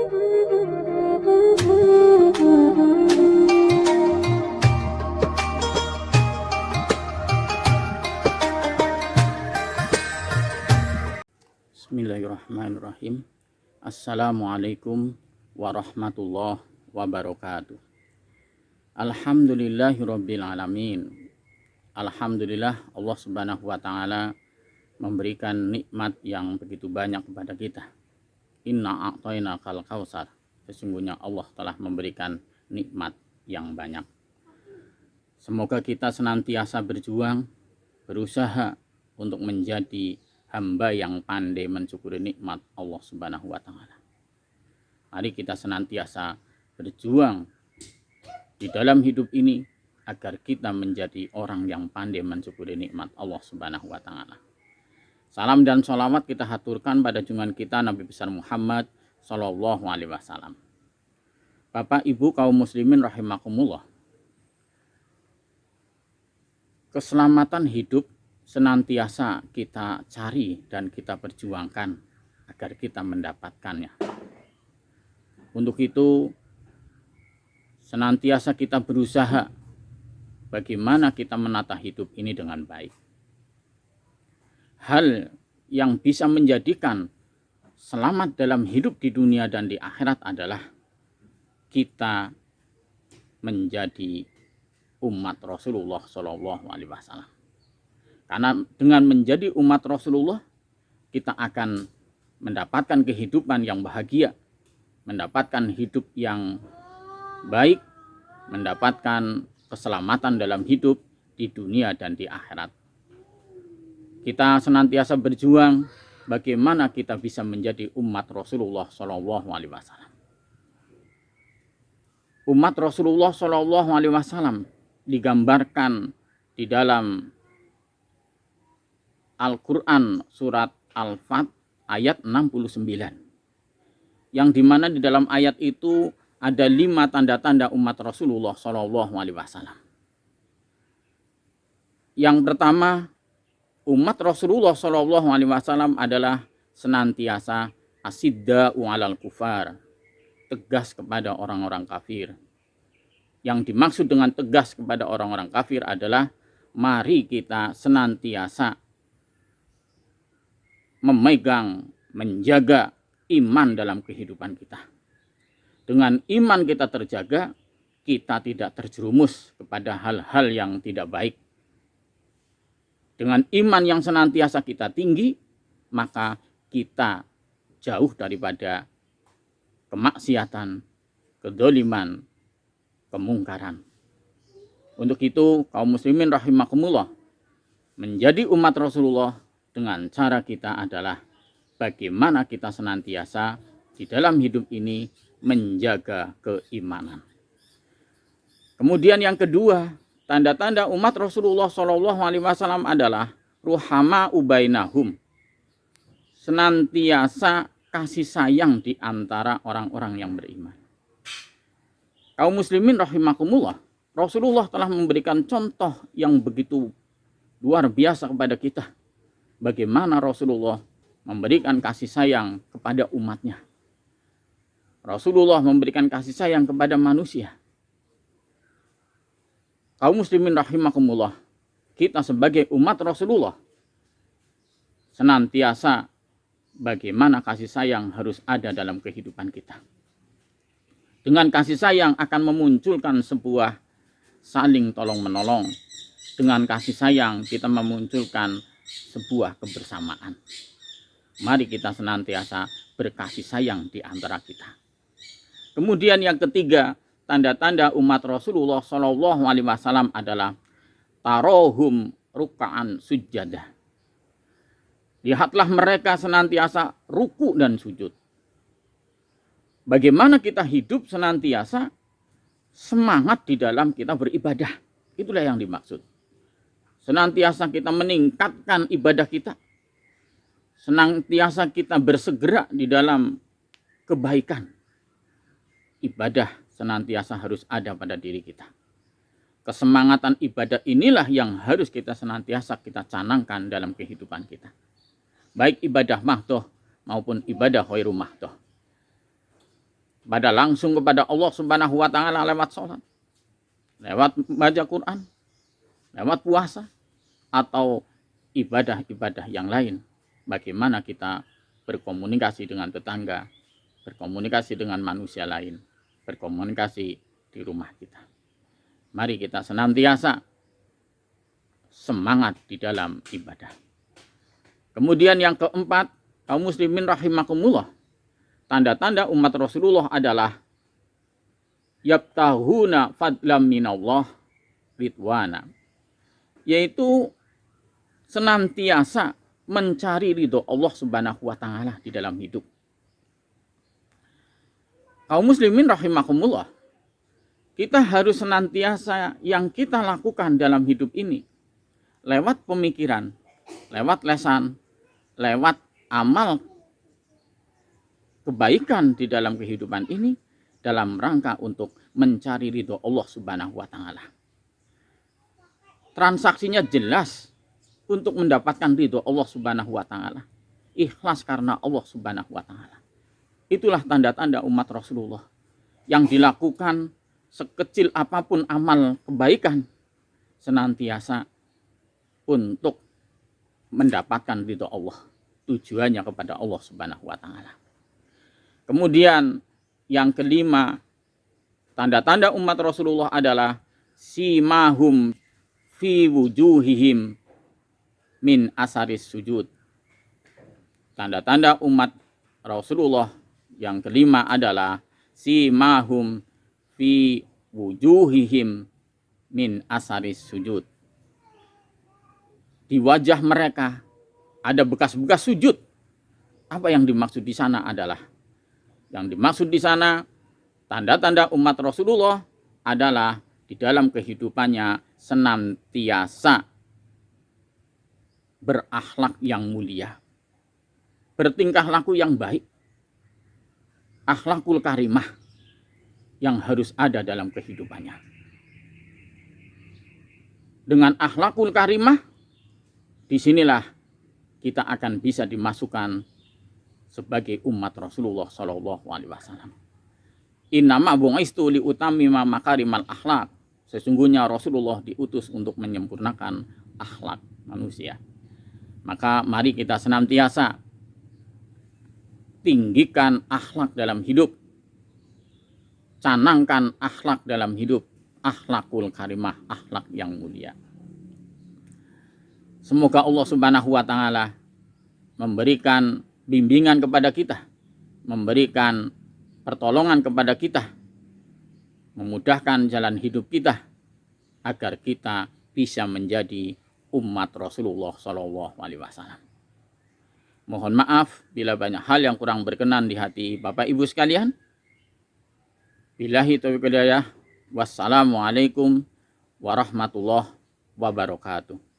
Bismillahirrahmanirrahim. Assalamualaikum warahmatullahi wabarakatuh. Alhamdulillahirabbil alamin. Alhamdulillah Allah Subhanahu wa taala memberikan nikmat yang begitu banyak kepada kita. Inna a'tainakal kautsar. Sesungguhnya Allah telah memberikan nikmat yang banyak. Semoga kita senantiasa berjuang, berusaha untuk menjadi hamba yang pandai mensyukuri nikmat Allah Subhanahu wa taala. Mari kita senantiasa berjuang di dalam hidup ini agar kita menjadi orang yang pandai mensyukuri nikmat Allah Subhanahu wa taala. Salam dan sholawat kita haturkan pada junjungan kita Nabi besar Muhammad sallallahu alaihi wasallam. Bapak Ibu kaum muslimin rahimakumullah. Keselamatan hidup senantiasa kita cari dan kita perjuangkan agar kita mendapatkannya. Untuk itu senantiasa kita berusaha bagaimana kita menata hidup ini dengan baik. Hal yang bisa menjadikan selamat dalam hidup di dunia dan di akhirat adalah kita menjadi umat Rasulullah Shallallahu Alaihi Wasallam. Karena dengan menjadi umat Rasulullah, kita akan mendapatkan kehidupan yang bahagia, mendapatkan hidup yang baik, mendapatkan keselamatan dalam hidup di dunia dan di akhirat. Kita senantiasa berjuang bagaimana kita bisa menjadi umat Rasulullah Shallallahu Alaihi Wasallam. Umat Rasulullah Shallallahu Alaihi Wasallam digambarkan di dalam Al-Quran surat Al-Fat ayat 69. Yang dimana di dalam ayat itu ada 5 tanda-tanda umat Rasulullah Shallallahu Alaihi Wasallam. Yang pertama, umat Rasulullah Shallallahu Alaihi Wasallam adalah senantiasa asidda'u 'alal kufar, tegas kepada orang-orang kafir. Yang dimaksud dengan tegas kepada orang-orang kafir adalah mari kita senantiasa memegang, menjaga iman dalam kehidupan kita. Dengan iman kita terjaga, kita tidak terjerumus kepada hal-hal yang tidak baik. Dengan iman yang senantiasa kita tinggi, maka kita jauh daripada kemaksiatan, kedzaliman, kemungkaran. Untuk itu, kaum muslimin rahimakumullah, menjadi umat Rasulullah dengan cara kita adalah bagaimana kita senantiasa di dalam hidup ini menjaga keimanan. Kemudian yang kedua, tanda-tanda umat Rasulullah Shallallahu Alaihi Wasallam adalah ruhama ubainahum, senantiasa kasih sayang di antara orang-orang yang beriman. Kaum muslimin rahimakumullah, Rasulullah telah memberikan contoh yang begitu luar biasa kepada kita. Bagaimana Rasulullah memberikan kasih sayang kepada umatnya. Rasulullah memberikan kasih sayang kepada manusia. Kaum muslimin rahimakumullah, kita sebagai umat Rasulullah senantiasa bagaimana kasih sayang harus ada dalam kehidupan kita. Dengan kasih sayang akan memunculkan sebuah saling tolong-menolong. Dengan kasih sayang kita memunculkan sebuah kebersamaan. Mari kita senantiasa berkasih sayang di antara kita. Kemudian yang ketiga, tanda-tanda umat Rasulullah Shallallahu Alaihi Wasallam adalah tarohum ruka'an sujadah. Lihatlah mereka senantiasa ruku dan sujud. Bagaimana kita hidup senantiasa semangat di dalam kita beribadah. Itulah yang dimaksud. Senantiasa kita meningkatkan ibadah kita. Senantiasa kita bersegera di dalam kebaikan. Ibadah senantiasa harus ada pada diri kita. Kesemangatan ibadah inilah yang harus kita senantiasa kita canangkan dalam kehidupan kita. Baik ibadah mahdoh maupun ibadah khairu mahdoh. pada langsung kepada Allah Subhanahu wa taala lewat sholat, lewat baca Quran, lewat puasa, atau ibadah-ibadah yang lain. Bagaimana kita berkomunikasi dengan tetangga, berkomunikasi dengan manusia lain, berkomunikasi di rumah kita. Mari kita senantiasa semangat di dalam ibadah. Kemudian yang keempat, kaum muslimin rahimakumullah, tanda-tanda umat Rasulullah adalah yabtahuna fadlam minallah ridwana, yaitu senantiasa mencari ridho Allah Subhanahu wa taala di dalam hidup. Kaum muslimin rahimakumullah, kita harus senantiasa yang kita lakukan dalam hidup ini lewat pemikiran, lewat lesan, lewat amal kebaikan di dalam kehidupan ini dalam rangka untuk mencari ridho Allah Subhanahu wa taala. Transaksinya jelas untuk mendapatkan ridho Allah Subhanahu wa taala. Ikhlas karena Allah Subhanahu wa taala. Itulah tanda-tanda umat Rasulullah yang dilakukan sekecil apapun amal kebaikan senantiasa untuk mendapatkan ridho Allah. Tujuannya kepada Allah Subhanahu wa taala. Kemudian yang kelima, tanda-tanda umat Rasulullah adalah simahum fi wujuhihim min asaris sujud. Tanda-tanda umat Rasulullah yang kelima adalah simahum fi wujuhihim min asaris sujud. Di wajah mereka ada bekas-bekas sujud. Apa yang dimaksud di sana adalah, yang dimaksud di sana tanda-tanda umat Rasulullah adalah di dalam kehidupannya senantiasa berakhlak yang mulia, bertingkah laku yang baik, akhlakul karimah yang harus ada dalam kehidupannya. Dengan akhlakul karimah, disinilah kita akan bisa dimasukkan sebagai umat Rasulullah Shallallahu Alaihi Wasallam. Innama bu'istu li utammima makarimal akhlak. Sesungguhnya Rasulullah diutus untuk menyempurnakan akhlak manusia. Maka mari kita senantiasa tinggikan akhlak dalam hidup, canangkan akhlak dalam hidup, akhlakul karimah, akhlak yang mulia. Semoga Allah Subhanahu wa taala memberikan bimbingan kepada kita, memberikan pertolongan kepada kita, memudahkan jalan hidup kita agar kita bisa menjadi umat Rasulullah Shallallahu Alaihi Wasallam. Mohon maaf bila banyak hal yang kurang berkenan di hati Bapak Ibu sekalian. Billahi taufiq wal hidayah. Wassalamualaikum warahmatullahi wabarakatuh.